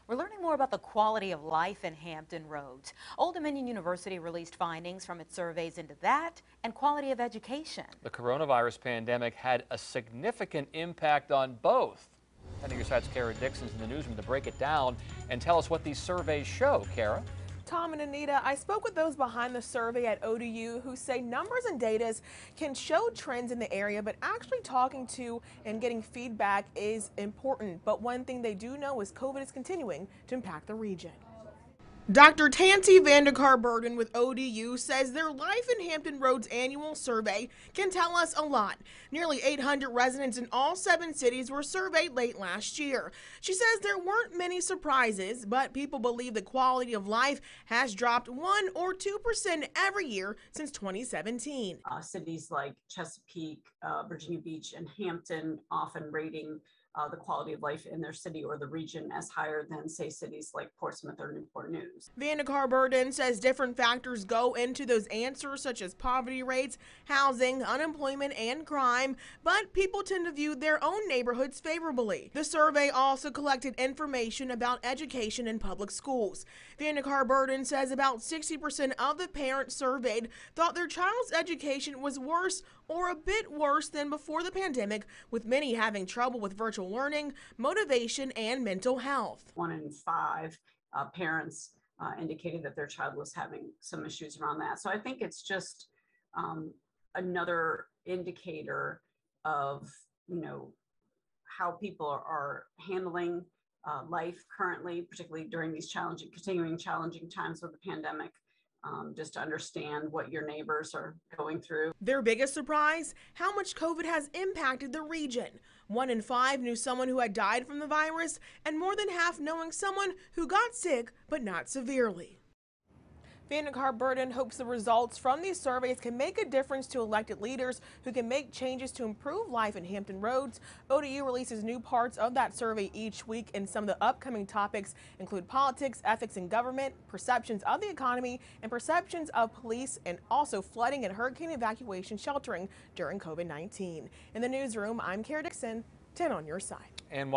We're learning more about the quality of life in Hampton Roads. Old Dominion University released findings from its surveys into that and quality of education. The coronavirus pandemic had a significant impact on both. 10 News Side's Kara Dixon's in the newsroom to break it down and tell us what these surveys show. Kara? Tom and Anita, I spoke with those behind the survey at ODU who say numbers and data can show trends in the area, but actually talking to and getting feedback is important. But one thing they do know is COVID is continuing to impact the region. Dr. Tansy Burden with ODU says their Life in Hampton Roads annual survey can tell us a lot. Nearly 800 residents in all 7 cities were surveyed late last year. She says there weren't many surprises, but people believe the quality of life has dropped 1 or 2% every year since 2017. Cities like Chesapeake, Virginia Beach, and Hampton often rating the quality of life in their city or the region as higher than, say, cities like Portsmouth or Newport News. Burden says different factors go into those answers, such as poverty rates, housing, unemployment, and crime, but people tend to view their own neighborhoods favorably. The survey also collected information about education in public schools. Burden says about 60% of the parents surveyed thought their child's education was worse or a bit worse than before the pandemic, with many having trouble with virtual learning, motivation, and mental health. 1 in 5 parents indicated that their child was having some issues around that. So I think it's just another indicator of, how people are handling life currently, particularly during these continuing challenging times with the pandemic. Just to understand what your neighbors are going through. Their biggest surprise, how much COVID has impacted the region. 1 in 5 knew someone who had died from the virus, and more than half knowing someone who got sick but not severely. Burden hopes the results from these surveys can make a difference to elected leaders who can make changes to improve life in Hampton Roads. ODU releases new parts of that survey each week, and some of the upcoming topics include politics, ethics in government, perceptions of the economy, and perceptions of police, and also flooding and hurricane evacuation sheltering during COVID-19. In the newsroom, I'm Kara Dixon, 10 on your side.